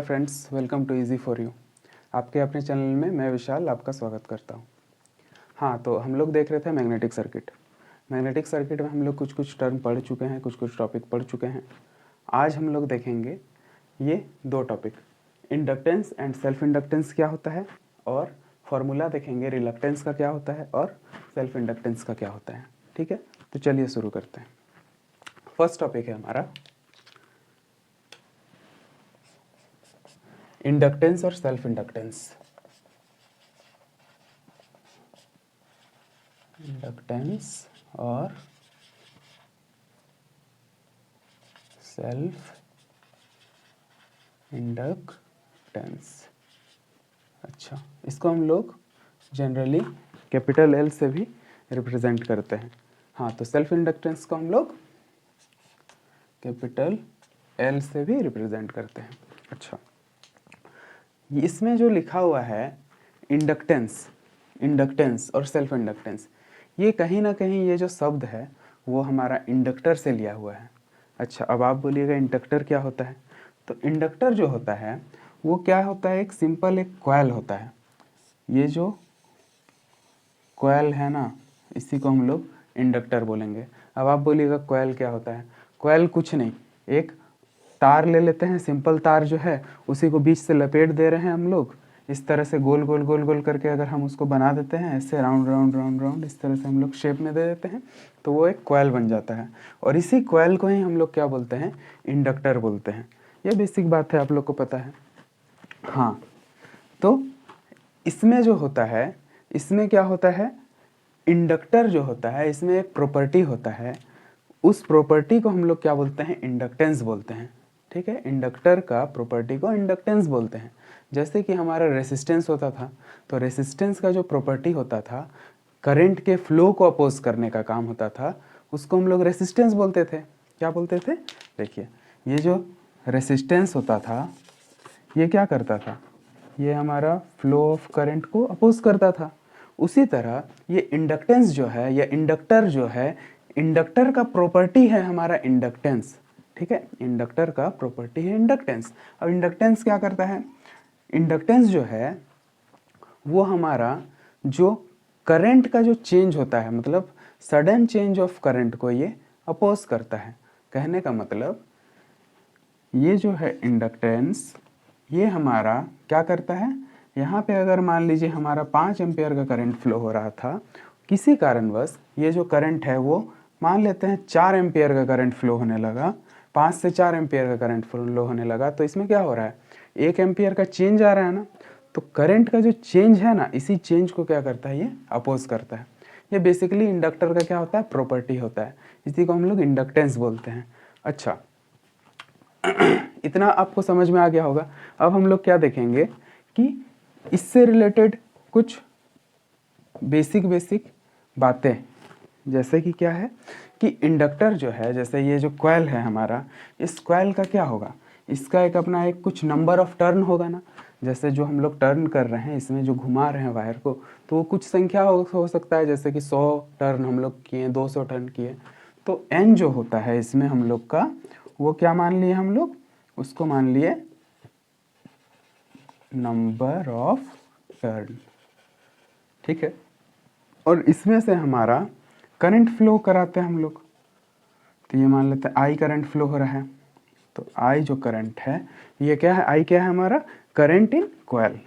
Hello friends, welcome to easy for you. आपके अपने channel में मैं विशाल आपका स्वागत करता हूँ। हाँ, तो हम लोग देख रहे थे मैग्नेटिक सर्किट। मैग्नेटिक सर्किट में हम लोग कुछ टर्म पढ़ चुके हैं, कुछ टॉपिक पढ़ चुके हैं। आज हम लोग देखेंगे ये दो topic, inductance and self inductance क्या होता है, और फॉर्मूला देखेंगे रिलक्टेंस का क्या होता है और सेल्फ इंडक्टेंस का क्या होता है। ठीक है, तो चलिए शुरू करते हैं। फर्स्ट टॉपिक है हमारा इंडक्टेंस और सेल्फ इंडक्टेंस। इंडक्टेंस और सेल्फ इंडक्टेंस। अच्छा, इसको हम लोग जनरली कैपिटल एल से भी रिप्रेजेंट करते हैं। हाँ, तो सेल्फ इंडक्टेंस को हम लोग कैपिटल एल से भी रिप्रेजेंट करते हैं। अच्छा, इसमें जो लिखा हुआ है इंडक्टेंस और सेल्फ इंडक्टेंस, ये कहीं ना कहीं ये जो शब्द है वो हमारा इंडक्टर से लिया हुआ है। अच्छा, अब आप बोलिएगा इंडक्टर क्या होता है। तो इंडक्टर जो होता है वो क्या होता है, एक सिंपल एक कॉइल होता है। ये जो कॉइल है ना, इसी को हम लोग इंडक्टर बोलेंगे। अब आप बोलिएगा कॉइल क्या होता है। कॉइल कुछ नहीं, एक तार ले लेते हैं, सिंपल तार जो है उसी को बीच से लपेट दे रहे हैं हम लोग। इस तरह से गोल गोल गोल गोल करके अगर हम उसको बना देते हैं, ऐसे राउंड राउंड राउंड राउंड इस तरह से हम लोग शेप में दे देते हैं, तो वो एक कॉइल बन जाता है। और इसी कॉइल को ही हम लोग क्या बोलते हैं, इंडक्टर बोलते हैं। ये बेसिक बात है, आप लोग को पता है। हाँ, तो इसमें जो होता है, इसमें क्या होता है, इंडक्टर जो होता है इसमें एक प्रॉपर्टी होता है, उस प्रॉपर्टी को हम लोग क्या बोलते हैं, इंडक्टेंस बोलते हैं। ठीक है, इंडक्टर का प्रॉपर्टी को इंडक्टेंस बोलते हैं। जैसे कि हमारा रेसिस्टेंस होता था, तो रेसिस्टेंस का जो प्रॉपर्टी होता था, करंट के फ्लो को अपोज करने का काम होता था, उसको हम लोग रेसिस्टेंस बोलते थे। क्या बोलते थे, देखिए ये जो रेसिस्टेंस होता था ये क्या करता था, ये हमारा फ्लो ऑफ करंट को अपोज करता था। उसी तरह ये इंडक्टेंस जो है, या इंडक्टर जो है, इंडक्टर का प्रॉपर्टी है हमारा इंडक्टेंस। ठीक है, इंडक्टर का प्रॉपर्टी है इंडक्टेंस। अब इंडक्टेंस क्या करता है, इंडक्टेंस जो है वो हमारा जो करंट का जो चेंज होता है, मतलब सडन चेंज ऑफ करंट को ये अपोज करता है। कहने का मतलब ये जो है इंडक्टेंस, ये हमारा क्या करता है, यहाँ पे अगर मान लीजिए हमारा 5 एम्पियर का करंट फ्लो हो रहा था, किसी कारणवश ये जो करंट है वो मान लेते हैं 4 एम्पियर का करंट फ्लो होने लगा, 5 से 4 एम्पियर का करंट फ्लो होने लगा, तो इसमें क्या हो रहा है, 1 एम्पियर का चेंज आ रहा है ना। तो करंट का जो चेंज है ना, इसी चेंज को क्या करता है, ये अपोज करता है। ये बेसिकली इंडक्टर का क्या होता है, प्रॉपर्टी होता है। इसी को हम लोग इंडक्टेंस बोलते हैं। अच्छा, इतना आपको समझ में आ गया होगा। अब हम लोग क्या देखेंगे कि इससे रिलेटेड कुछ बेसिक बातें, जैसे कि क्या है कि इंडक्टर जो है, जैसे ये जो कॉइल है हमारा, इस कॉइल का क्या होगा, इसका एक अपना एक कुछ नंबर ऑफ टर्न होगा ना। जैसे जो हम लोग टर्न कर रहे हैं, इसमें जो घुमा रहे हैं वायर को, तो वो कुछ संख्या हो सकता है, जैसे कि 100 टर्न हम लोग किए, 200 टर्न किए। तो एन जो होता है इसमें हम लोग का, वो क्या मान लिए हम लोग, उसको मान लिए नंबर ऑफ टर्न। ठीक है, और इसमें से हमारा करंट फ्लो कराते हैं हम लोग। तो ये मान लेते हैं आई करंट फ्लो हो रहा है, तो आई जो करंट है ये क्या है, आई क्या है हमारा, करंट इन कॉइल।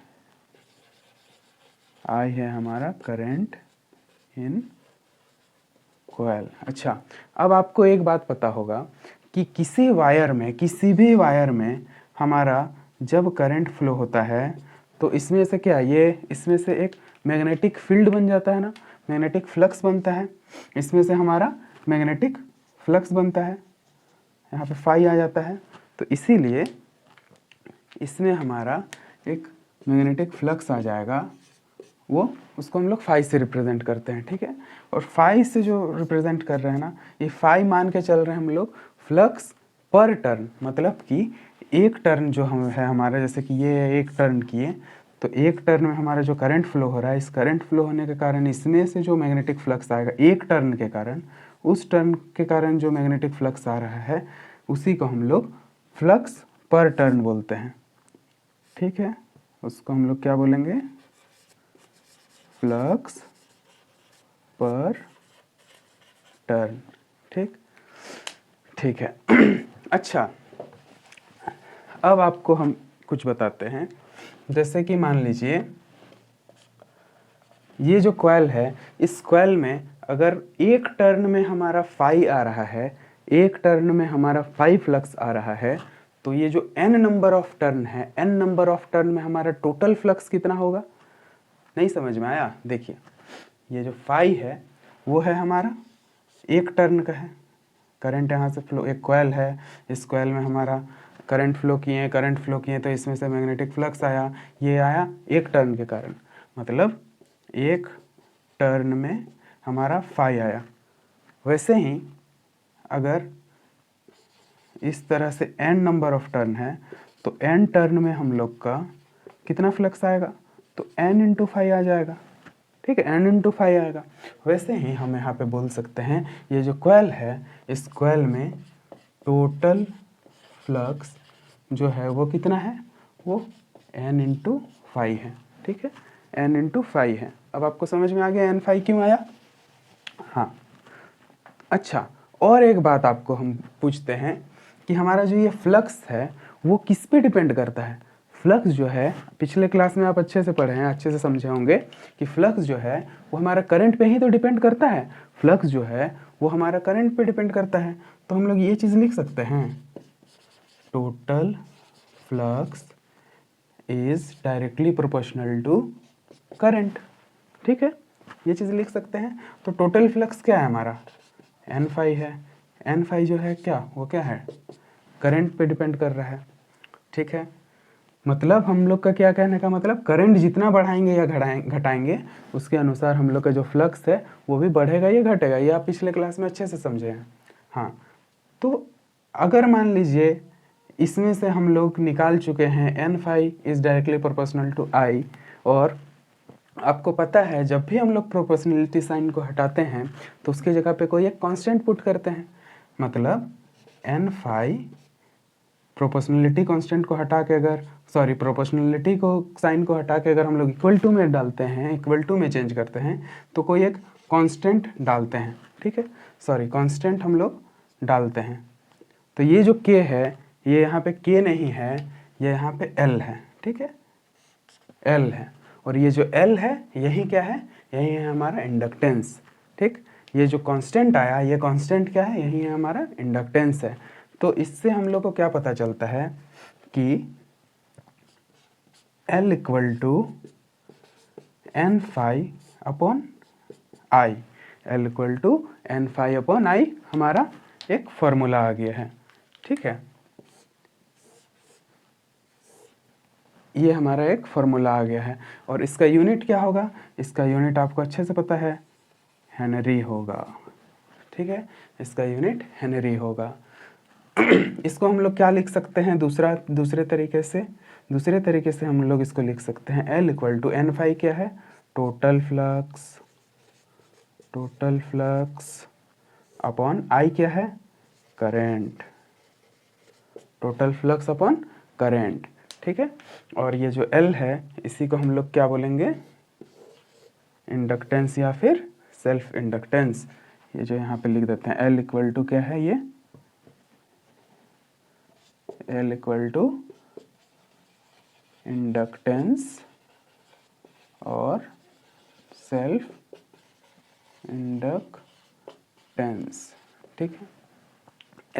आई है हमारा करंट इन कॉइल। अच्छा, अब आपको एक बात पता होगा कि किसी वायर में, किसी भी वायर में हमारा जब करंट फ्लो होता है, तो इसमें से क्या, ये इसमें से एक मैग्नेटिक फील्ड बन जाता है ना, मैग्नेटिक फ्लक्स बनता है। इसमें से हमारा मैग्नेटिक फ्लक्स बनता है, यहाँ पे फाई आ जाता है। तो इसीलिए इसमें हमारा एक मैग्नेटिक फ्लक्स आ जाएगा, वो उसको हम लोग फाई से रिप्रेजेंट करते हैं। ठीक है, और फाई से जो रिप्रेजेंट कर रहे हैं ना, ये फाई मान के चल रहे हैं हम लोग फ्लक्स पर टर्न। मतलब कि एक टर्न जो हम है हमारा, जैसे कि ये एक टर्न किए, तो एक टर्न में हमारा जो करंट फ्लो हो रहा है, इस करंट फ्लो होने के कारण इसमें से जो मैग्नेटिक फ्लक्स आएगा एक टर्न के कारण, उस टर्न के कारण जो मैग्नेटिक फ्लक्स आ रहा है, उसी को हम लोग फ्लक्स पर टर्न बोलते हैं। ठीक है, उसको हम लोग क्या बोलेंगे, फ्लक्स पर टर्न। ठीक, ठीक है। अच्छा, अब आपको हम कुछ बताते हैं। जैसे कि मान लीजिए ये जो कॉइल है, इस कॉइल में अगर एक टर्न में हमारा फाई आ रहा है, एक टर्न में हमारा फाई फ्लक्स आ रहा है, तो ये जो n नंबर ऑफ टर्न है, n नंबर ऑफ टर्न में हमारा टोटल फ्लक्स कितना होगा? नहीं समझ में आया? देखिए, ये जो फाई है वो है हमारा एक टर्न का है, करंट यहाँ से फ्लो, एक कॉइल है, इस कॉइल में हमारा करंट फ्लो किए तो इसमें से मैग्नेटिक फ्लक्स आया, ये आया एक टर्न के कारण, मतलब एक टर्न में हमारा फाई आया। वैसे ही अगर इस तरह से n नंबर ऑफ टर्न है तो n टर्न में हम लोग का कितना फ्लक्स आएगा? तो n इंटू फाई आ जाएगा। ठीक है, n इंटू फाई आएगा। वैसे ही हम यहाँ पे बोल सकते हैं ये जो कॉइल है, इस कॉइल में टोटल फ्लक्स जो है वो कितना है? वो n इंटू फाई है। ठीक है, n इंटू फाई है। अब आपको समझ में आ गया n फाई क्यों आया? हाँ, अच्छा, और एक बात आपको हम पूछते हैं कि हमारा जो ये फ्लक्स है वो किस पे डिपेंड करता है? फ्लक्स जो है, पिछले क्लास में आप अच्छे से पढ़े हैं, अच्छे से समझे होंगे कि फ्लक्स जो है वो हमारा करंट पे ही तो डिपेंड करता है। फ्लक्स जो है वो हमारा करंट पे डिपेंड करता है। तो हम लोग ये चीज़ लिख सकते हैं, total flux is directly proportional to current. ठीक है, ये चीज़ लिख सकते हैं। तो टोटल फ्लक्स क्या है हमारा? एन फाई है। एन फाई जो है क्या, वो क्या है? करंट पे डिपेंड कर रहा है। ठीक है, मतलब हम लोग का क्या कहने का मतलब, करंट जितना बढ़ाएंगे या घटाएंगे उसके अनुसार हम लोग का जो फ्लक्स है वो भी बढ़ेगा या घटेगा। ये आप पिछले क्लास में अच्छे से समझे हैं। हाँ, तो अगर मान लीजिए इसमें से हम लोग निकाल चुके हैं N phi is directly proportional to I, और आपको पता है जब भी हम लोग प्रोपोर्शनलिटी साइन को हटाते हैं तो उसके जगह पे कोई एक कांस्टेंट पुट करते हैं, मतलब एन फाई प्रोपोर्शनलिटी कांस्टेंट को हटा के अगर प्रोपोर्शनलिटी को साइन को हटा के अगर हम लोग इक्वल टू में डालते हैं, इक्वल टू में चेंज करते हैं तो कोई एक कांस्टेंट डालते हैं। ठीक है, कांस्टेंट हम लोग डालते हैं। तो ये जो k है, ये यहाँ पे k नहीं है, ये यहाँ पे l है। ठीक है, l है, और ये जो l है यही क्या है? यही है हमारा इंडक्टेंस। ठीक, ये जो कांस्टेंट आया, ये कांस्टेंट क्या है? यही है हमारा इंडक्टेंस है। तो इससे हम लोग को क्या पता चलता है कि L equal to N phi upon I, L equal to N phi upon I हमारा एक फॉर्मूला आ गया है। ठीक है, ये हमारा एक फॉर्मूला आ गया है, और इसका यूनिट क्या होगा? इसका यूनिट आपको अच्छे से पता है, हेनरी होगा। ठीक है, इसका यूनिट हेनरी होगा। इसको हम लोग क्या लिख सकते हैं? दूसरे तरीके से हम लोग इसको लिख सकते हैं, L equal to N phi क्या है? टोटल फ्लक्स अपॉन आई क्या है? Current. Total flux upon current. ठीक है, और ये जो L है इसी को हम लोग क्या बोलेंगे? इंडक्टेंस या फिर सेल्फ इंडक्टेंस। ये जो यहाँ पे लिख देते हैं, L इक्वल टू क्या है? ये L इक्वल टू इंडक्टेंस और सेल्फ इंडक्टेंस। ठीक है,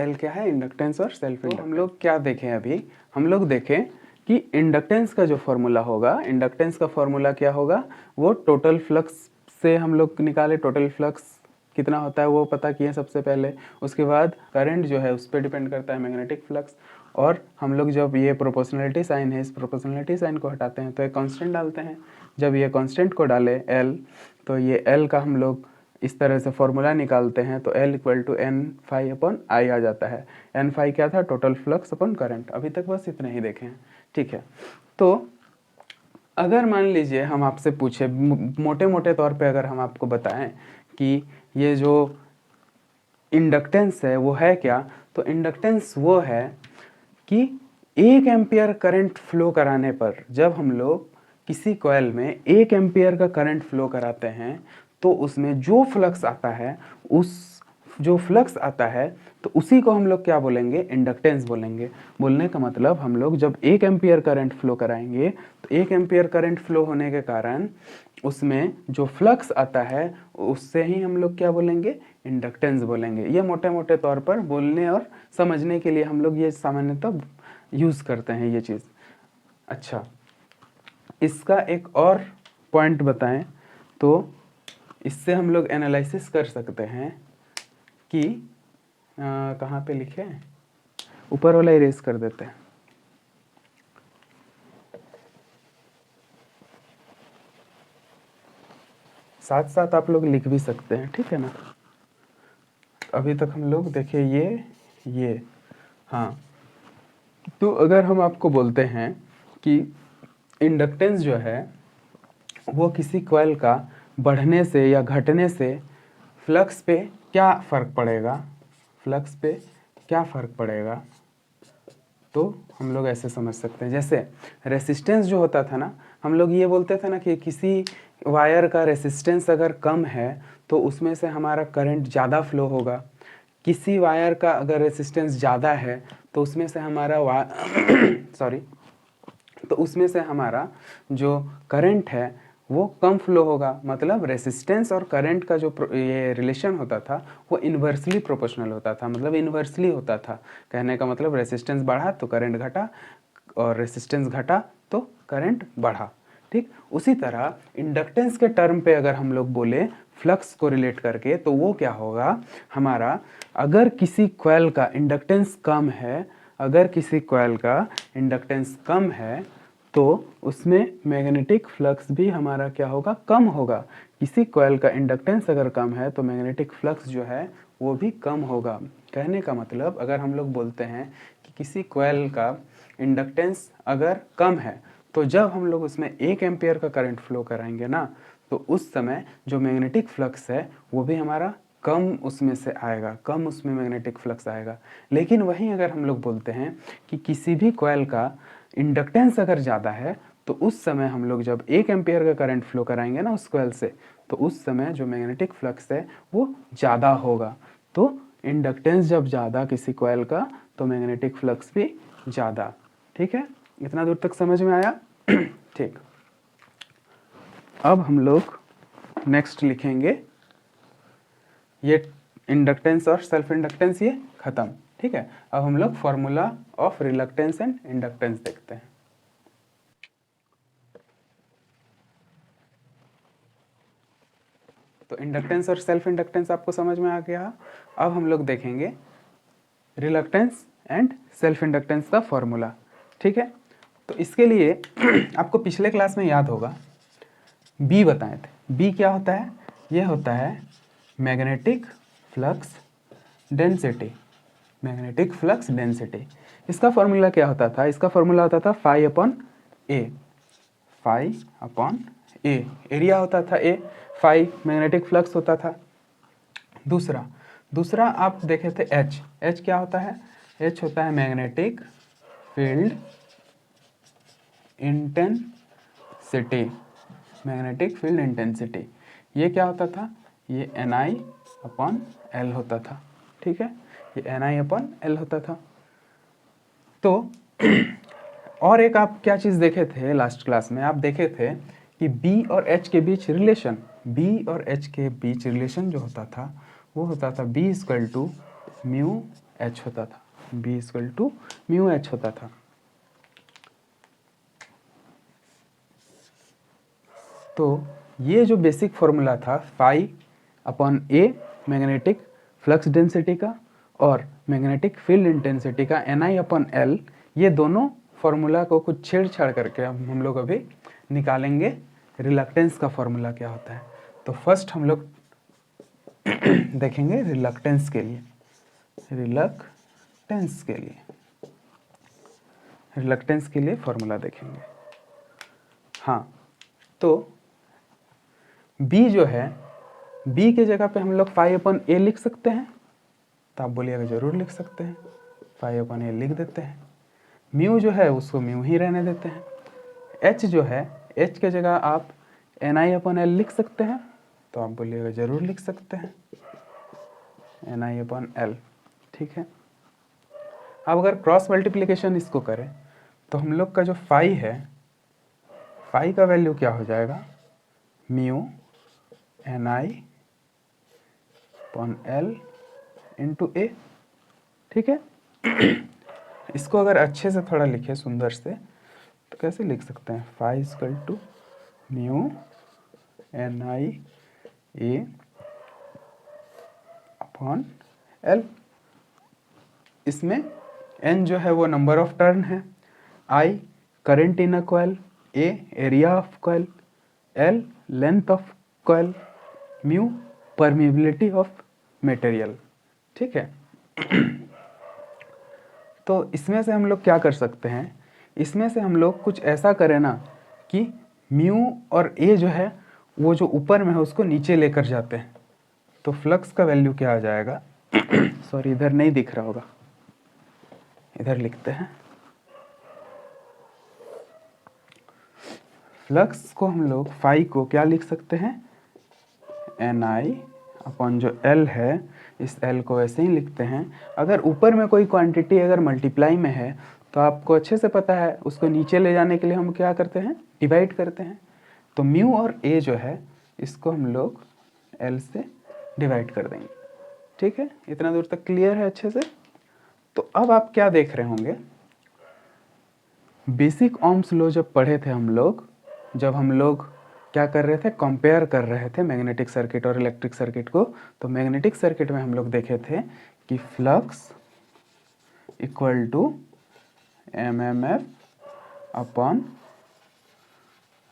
L क्या है? इंडक्टेंस और सेल्फ इंडक्टेंस। हम लोग क्या देखें अभी? हम लोग देखें कि इंडक्टेंस का जो फॉर्मूला होगा, इंडक्टेंस का फॉर्मूला क्या होगा? वो टोटल फ्लक्स से हम लोग निकाले, टोटल फ्लक्स कितना होता है वो पता किए सबसे पहले। उसके बाद करंट जो है उस पर डिपेंड करता है मैग्नेटिक फ्लक्स, और हम लोग जब ये प्रोपोर्शनलिटी साइन है, इस प्रोपोर्शनलिटी साइन को हटाते हैं तो एक कांस्टेंट डालते हैं। जब ये कांस्टेंट को डाले L, तो ये L का हम लोग इस तरह से फॉर्मूला निकालते हैं, तो L equal to N phi upon I आ जाता है। एन फाई क्या था? Total flux upon current. अभी तक बस इतना ही देखें। ठीक है, तो अगर मान लीजिए हम आपसे पूछे, मोटे मोटे तौर पे अगर हम आपको बताएं कि ये जो इंडक्टेंस है वो है क्या, तो इंडक्टेंस वो है कि 1 एम्पियर करंट फ्लो कराने पर, जब हम लोग किसी कॉइल में 1 एम्पियर का करंट फ्लो कराते हैं तो उसमें जो फ्लक्स आता है, तो उसी को हम लोग क्या बोलेंगे, इंडक्टेंस बोलेंगे। बोलने का मतलब हम लोग जब 1 एम्पियर करंट फ्लो कराएंगे तो 1 एम्पियर करंट फ्लो होने के कारण उसमें जो फ्लक्स आता है उससे ही हम लोग क्या बोलेंगे, इंडक्टेंस बोलेंगे। ये मोटे मोटे तौर पर बोलने और समझने के लिए हम लोग ये सामान्यतः यूज़ करते हैं ये चीज़। अच्छा, इसका एक और पॉइंट बताएं तो इससे हम लोग एनालिसिस कर सकते हैं कि कहाँ पे लिखे हैं, ऊपर वाला इरेज कर देते हैं। साथ साथ आप लोग लिख भी सकते हैं, ठीक है ना। अभी तक हम लोग देखे ये हाँ, तो अगर हम आपको बोलते हैं कि इंडक्टेंस जो है वो किसी कॉइल का बढ़ने से या घटने से फ्लक्स पे क्या फ़र्क पड़ेगा, फ्लक्स पे क्या फ़र्क पड़ेगा, तो हम लोग ऐसे समझ सकते हैं। जैसे रेसिस्टेंस जो होता था ना, हम लोग ये बोलते थे ना कि किसी वायर का रेसिस्टेंस अगर कम है तो उसमें से हमारा करंट ज़्यादा फ्लो होगा। किसी वायर का अगर रेसिस्टेंस ज़्यादा है तो उसमें से हमारा सॉरी तो उसमें से हमारा जो करंट है वो कम फ्लो होगा। मतलब रेसिस्टेंस और करंट का जो ये रिलेशन होता था वो इन्वर्सली प्रोपोर्शनल होता था, मतलब इन्वर्सली होता था। कहने का मतलब रेसिस्टेंस बढ़ा तो करंट घटा और रेसिस्टेंस घटा तो करंट बढ़ा। ठीक उसी तरह इंडक्टेंस के टर्म पे अगर हम लोग बोले फ्लक्स को रिलेट करके तो वो क्या होगा हमारा, अगर किसी कॉइल का इंडक्टेंस कम है, अगर किसी कॉइल का इंडक्टेंस कम है तो उसमें मैग्नेटिक फ्लक्स भी हमारा क्या होगा, कम होगा। किसी कॉइल का इंडक्टेंस अगर कम है तो मैग्नेटिक फ्लक्स जो है वो भी कम होगा। कहने का मतलब अगर हम लोग बोलते हैं कि किसी कॉइल का इंडक्टेंस अगर कम है तो जब हम लोग उसमें 1 एम्पियर का करंट फ्लो कराएंगे ना तो उस समय जो मैग्नेटिक फ्लक्स है वो भी हमारा कम उसमें से आएगा, कम उसमें मैग्नेटिक फ्लक्स आएगा। लेकिन वहीं अगर हम लोग बोलते हैं कि किसी भी कॉइल का इंडक्टेंस अगर ज़्यादा है तो उस समय हम लोग जब 1 एम्पियर का करंट फ्लो कराएंगे ना उस कॉइल से तो उस समय जो मैग्नेटिक फ्लक्स है वो ज़्यादा होगा। तो इंडक्टेंस जब ज़्यादा किसी कॉइल का तो मैग्नेटिक फ्लक्स भी ज़्यादा। ठीक है, इतना दूर तक समझ में आया? ठीक, अब हम लोग नेक्स्ट लिखेंगे ये इंडक्टेंस और सेल्फ इंडक्टेंस ये खत्म। ठीक है, अब हम लोग formula of reluctance and inductance देखते हैं। तो इंडक्टेंस और सेल्फ इंडक्टेंस आपको समझ में आ गया। अब हम लोग देखेंगे रिलक्टेंस एंड सेल्फ इंडक्टेंस का फॉर्मूला। ठीक है, तो इसके लिए आपको पिछले क्लास में याद होगा बी बताए थे। बी क्या होता है, ये होता है magnetic flux density. Magnetic flux density, इसका फॉर्मूला क्या होता था, इसका फॉर्मूला होता था फाई अपॉन ए। फाई अपॉन ए, एरिया होता था ए, फाई मैग्नेटिक फ्लक्स होता था। दूसरा आप देखे थे एच। एच क्या होता है, एच होता है magnetic field intensity. Magnetic field intensity ये क्या होता था, ये एन आई अपॉन एल होता था। ठीक है, ये एन आई अपॉन एल होता था। तो और एक आप क्या चीज़ देखे थे लास्ट क्लास में, आप देखे थे कि बी और एच के बीच रिलेशन, बी और एच के बीच रिलेशन जो होता था वो होता था B equal to mu H होता था, B equal to mu H होता था। तो ये जो बेसिक फॉर्मूला था phi upon A magnetic flux density का और मैग्नेटिक फील्ड इंटेंसिटी का एन आई अपॉन एल, ये दोनों फॉर्मूला को कुछ छेड़छाड़ करके हम लोग अभी निकालेंगे रिलक्टेंस का फॉर्मूला क्या होता है। तो फर्स्ट हम लोग देखेंगे रिलक्टेंस के लिए, रिलक्टेंस के लिए फॉर्मूला देखेंगे। हाँ, तो B जो है, B के जगह पे हम लोग फाई अपॉन ए लिख सकते हैं, तो आप बोलिएगा जरूर लिख सकते हैं, फाई अपॉन ए लिख देते हैं। म्यू जो है उसको म्यू ही रहने देते हैं। एच जो है, एच के जगह आप NI/L लिख सकते हैं, तो आप बोलिएगा ज़रूर लिख सकते हैं NI/L, ठीक है। अब अगर क्रॉस मल्टीप्लिकेशन इसको करें तो हम लोग का जो फाई है, फाई का वैल्यू क्या हो जाएगा, म्यू NI/L इंटू ए, ठीक है। इसको अगर अच्छे से थोड़ा लिखे सुंदर से तो कैसे लिख सकते हैं, phi equal to mu NI/A/L। इसमें n जो है वो नंबर ऑफ टर्न है, I current in a coil, A area of coil, L length of coil, mu permeability of material, ठीक है। तो इसमें से हम लोग क्या कर सकते हैं, इसमें से हम लोग कुछ ऐसा करें ना कि म्यू और ए जो है वो जो ऊपर में है उसको नीचे लेकर जाते हैं, तो फ्लक्स का वैल्यू क्या आ जाएगा सॉरी इधर नहीं दिख रहा होगा, इधर लिखते हैं। फ्लक्स को हम लोग फाई को क्या लिख सकते हैं, NI/ जो L है, इस L को वैसे ही लिखते हैं। अगर ऊपर में कोई क्वांटिटी अगर मल्टीप्लाई में है तो आपको अच्छे से पता है उसको नीचे ले जाने के लिए हम क्या करते हैं, डिवाइड करते हैं। तो म्यू और A जो है इसको हम लोग L से डिवाइड कर देंगे, ठीक है। इतना दूर तक क्लियर है अच्छे से। तो अब आप क्या देख रहे होंगे, बेसिक ओम्स लॉ जब पढ़े थे हम लोग, जब हम लोग क्या कर रहे थे, कंपेयर कर रहे थे मैग्नेटिक सर्किट और इलेक्ट्रिक सर्किट को, तो मैग्नेटिक सर्किट में हम लोग देखे थे कि flux equal to MMF upon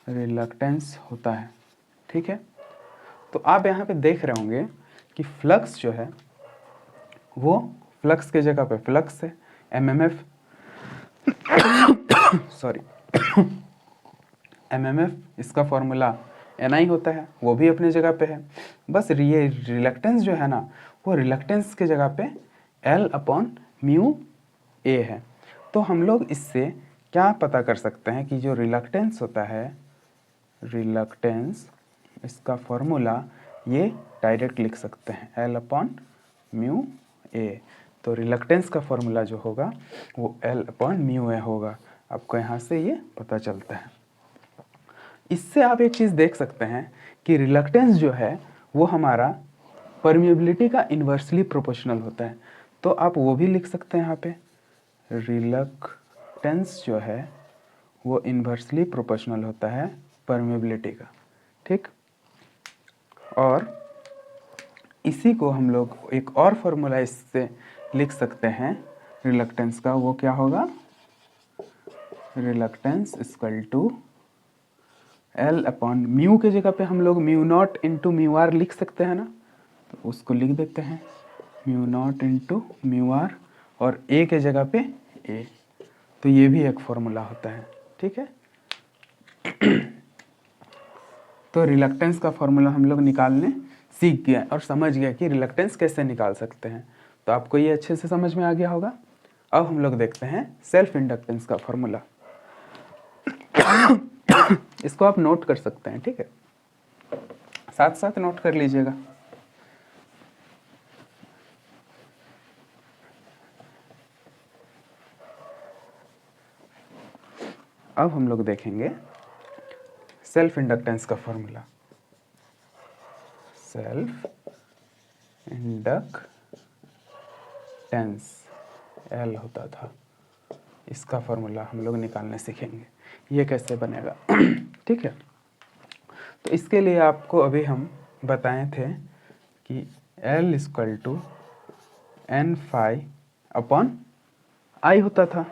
reluctance होता है, ठीक है। तो आप यहाँ पे देख रहे होंगे कि फ्लक्स जो है वो फ्लक्स के जगह पे फ्लक्स है, MMF सॉरी MMF इसका फॉर्मूला NI होता है, वो भी अपनी जगह पे है। बस ये रिलक्टेंस जो है ना, वो रिलक्टेंस के जगह पे L/μA है। तो हम लोग इससे क्या पता कर सकते हैं कि जो रिलक्टेंस होता है, रिलक्टेंस इसका फॉर्मूला ये डायरेक्ट लिख सकते हैं L/μA। तो रिलक्टेंस का फॉर्मूला जो होगा वो L/μA होगा, आपको यहाँ से ये पता चलता है। इससे आप एक चीज़ देख सकते हैं कि रिलक्टेंस जो है वो हमारा परमिएबिलिटी का इन्वर्सली प्रोपोर्शनल होता है। तो आप वो भी लिख सकते हैं यहाँ पे, रिलक्टेंस जो है वो इन्वर्सली प्रोपोर्शनल होता है परमिएबिलिटी का, ठीक। और इसी को हम लोग एक और फॉर्मूला इससे लिख सकते हैं रिलक्टेंस का, वो क्या होगा, रिलक्टेंस इक्वल टू L/μ के जगह पे हम लोग μ0 इंटू μr लिख सकते हैं ना, तो उसको लिख देते हैं μ0 इंटू μr और A के जगह पे A। तो ये भी एक फॉर्मूला होता है, ठीक है। तो रिलक्टेंस का फॉर्मूला हम लोग निकालने सीख गए और समझ गए कि रिलक्टेंस कैसे निकाल सकते हैं। तो आपको ये अच्छे से समझ में आ गया होगा। अब हम लोग देखते हैं सेल्फ इंडक्टेंस का फॉर्मूला। इसको आप नोट कर सकते हैं, ठीक है, साथ साथ नोट कर लीजिएगा। अब हम लोग देखेंगे सेल्फ इंडक्टेंस का फॉर्मूला। सेल्फ इंडक्टेंस L होता था, इसका फॉर्मूला हम लोग निकालने सीखेंगे, ये कैसे बनेगा। ठीक है। तो इसके लिए आपको अभी हम बताए थे कि L equal to N phi upon I होता था,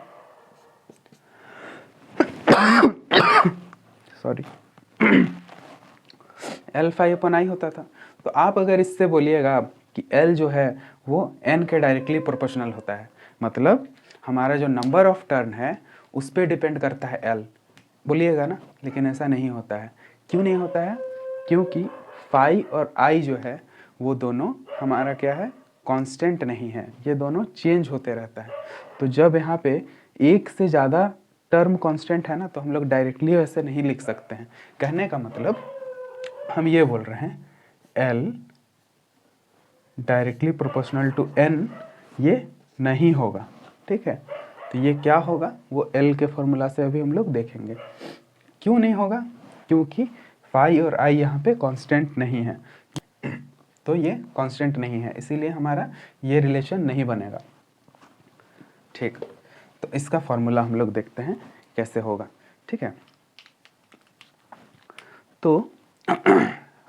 sorry L phi upon I होता था। तो आप अगर इससे बोलिएगा कि L जो है वो N के डायरेक्टली प्रोपोर्शनल होता है, मतलब हमारा जो नंबर ऑफ टर्न है उस पर डिपेंड करता है L, बोलिएगा ना। लेकिन ऐसा नहीं होता है। क्यों नहीं होता है? क्योंकि फाई और I जो है वो दोनों हमारा क्या है, कांस्टेंट नहीं है, ये दोनों चेंज होते रहता है। तो जब यहाँ पे एक से ज़्यादा टर्म कांस्टेंट है ना, तो हम लोग डायरेक्टली वैसे नहीं लिख सकते हैं। कहने का मतलब हम ये बोल रहे हैं L directly proportional to N ये नहीं होगा, ठीक है। तो ये क्या होगा, वो L के फॉर्मूला से अभी हम लोग देखेंगे। क्यों नहीं होगा, क्योंकि फाई और आई यहाँ पे कांस्टेंट नहीं है, तो ये कांस्टेंट नहीं है, इसीलिए हमारा ये रिलेशन नहीं बनेगा, ठीक। तो इसका फॉर्मूला हम लोग देखते हैं कैसे होगा, ठीक है। तो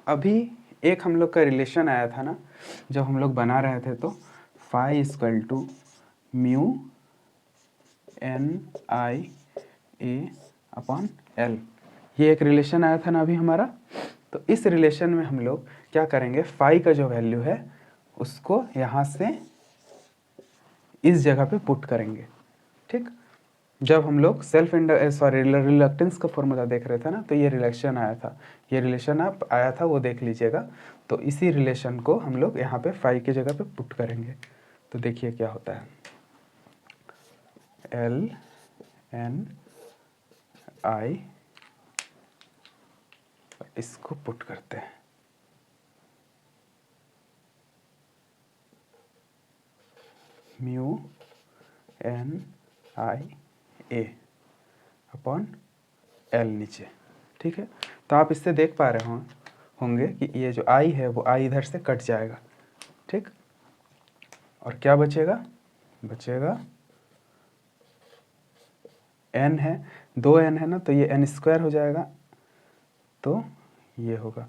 अभी एक हम लोग का रिलेशन आया था ना, जब हम लोग बना रहे थे, तो phi equal to mu N I A upon L, ये एक रिलेशन आया था ना अभी हमारा। तो इस रिलेशन में हम लोग क्या करेंगे, फाई का जो वैल्यू है उसको यहाँ से इस जगह पे पुट करेंगे, ठीक। जब हम लोग रिलक्टेंस का फॉर्मूला देख रहे थे ना, तो ये रिलेशन आया था, ये रिलेशन आप आया था वो देख लीजिएगा। तो इसी रिलेशन को हम लोग यहाँ पे फाई की जगह पे पुट करेंगे। तो देखिए क्या होता है, एल एन आई, इसको पुट करते हैं, mu N I A upon L नीचे, ठीक है। तो आप इससे देख पा रहे होंगे कि ये जो आई है वो आई इधर से कट जाएगा, ठीक। और क्या बचेगा, बचेगा एन है, 2n है ना, तो ये n स्क्वायर हो जाएगा। तो ये होगा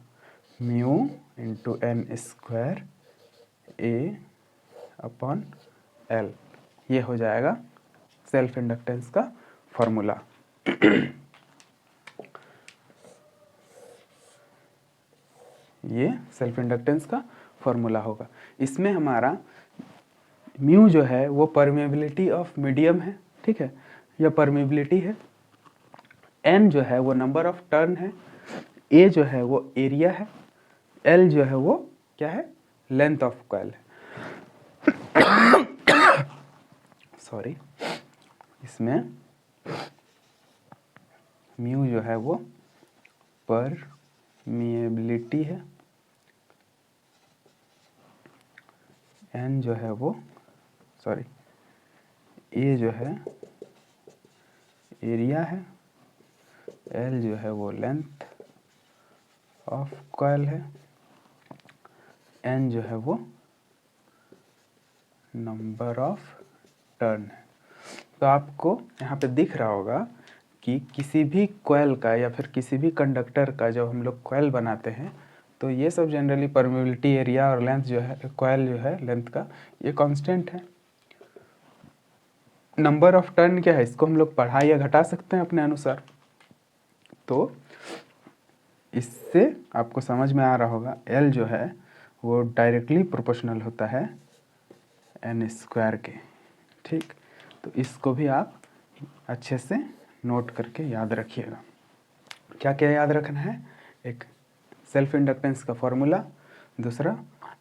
म्यू इंटू एन स्क्वायर ए अपॉन एल, ये हो जाएगा सेल्फ इंडक्टेंस का फॉर्मूला। ये सेल्फ इंडक्टेंस का फॉर्मूला होगा। इसमें हमारा म्यू जो है वो परमेबिलिटी ऑफ मीडियम है, ठीक है, या परमेबिलिटी है। एन जो है वो नंबर ऑफ टर्न है, ए जो है वो एरिया है, एल जो है वो क्या है, लेंथ ऑफ कॉइल है। सॉरी, इसमें म्यू जो है वो परमिएबिलिटी है, एन जो है वो सॉरी ए जो है एरिया है, एल जो है वो लेंथ ऑफ कॉइल है, एन जो है वो नंबर ऑफ टर्न है। तो आपको यहाँ पे दिख रहा होगा कि किसी भी कॉइल का या फिर किसी भी कंडक्टर का जब हम लोग कॉइल बनाते हैं, तो ये सब जनरली परमेबिलिटी, एरिया और लेंथ जो है, कॉइल जो है लेंथ का, ये कांस्टेंट है। नंबर ऑफ टर्न क्या है, इसको हम लोग बढ़ा या घटा सकते हैं अपने अनुसार। तो इससे आपको समझ में आ रहा होगा, एल जो है वो डायरेक्टली प्रोपोर्शनल होता है एन स्क्वायर के, ठीक। तो इसको भी आप अच्छे से नोट करके याद रखिएगा। क्या क्या याद रखना है, एक सेल्फ इंडक्टेंस का फॉर्मूला, दूसरा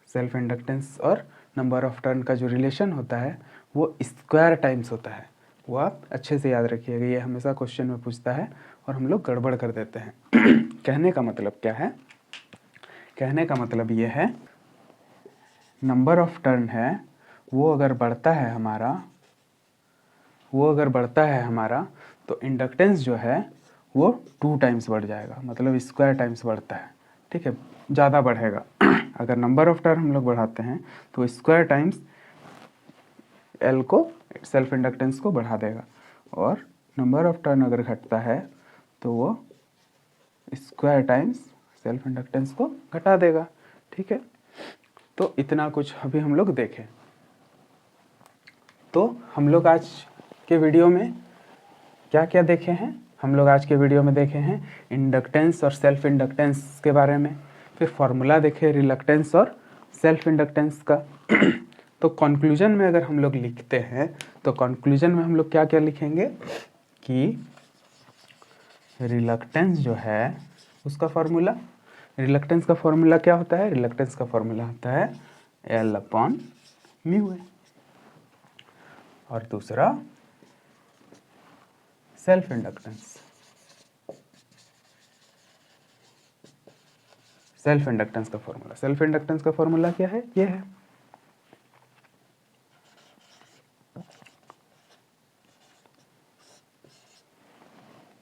सेल्फ इंडक्टेंस और नंबर ऑफ टर्न का जो रिलेशन होता है वो स्क्वायर टाइम्स होता है, वो आप अच्छे से याद रखिएगा। ये हमेशा क्वेश्चन में पूछता है और हम लोग गड़बड़ कर देते हैं। कहने का मतलब क्या है, कहने का मतलब ये है, नंबर ऑफ टर्न है वो अगर बढ़ता है हमारा, तो इंडक्टेंस जो है वो 2 टाइम्स बढ़ जाएगा, मतलब स्क्वायर टाइम्स बढ़ता है, ठीक है, ज़्यादा बढ़ेगा। अगर नंबर ऑफ टर्न हम लोग बढ़ाते हैं तो स्क्वायर टाइम्स एल को, सेल्फ इंडक्टेंस को बढ़ा देगा, और नंबर ऑफ टर्न अगर घटता है तो वो स्क्वायर टाइम्स सेल्फ इंडक्टेंस को घटा देगा, ठीक है। तो इतना कुछ अभी हम लोग देखें। तो हम लोग आज के वीडियो में क्या क्या देखे हैं, हम लोग आज के वीडियो में देखे हैं इंडक्टेंस और सेल्फ इंडक्टेंस के बारे में, फिर फॉर्मूला देखे रिलक्टेंस और सेल्फ इंडक्टेंस का। तो कंक्लूजन में अगर हम लोग लिखते हैं, तो कंक्लूजन में हम लोग क्या क्या लिखेंगे कि रिलक्टेंस जो है उसका फॉर्मूला, रिलक्टेंस का फॉर्मूला क्या होता है, रिलक्टेंस का फॉर्मूला होता है एल अपॉन म्यू है। और दूसरा सेल्फ इंडक्टेंस। सेल्फ इंडक्टेंस का फॉर्मूला, सेल्फ इंडक्टेंस का फॉर्मूला क्या है, ये है।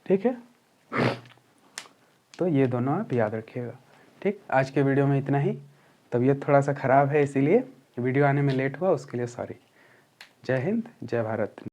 ठीक है, तो ये दोनों आप याद रखिएगा। ठीक, आज के वीडियो में इतना ही। तबीयत थोड़ा सा ख़राब है, इसीलिए वीडियो आने में लेट हुआ, उसके लिए सॉरी। जय हिंद, जय भारत।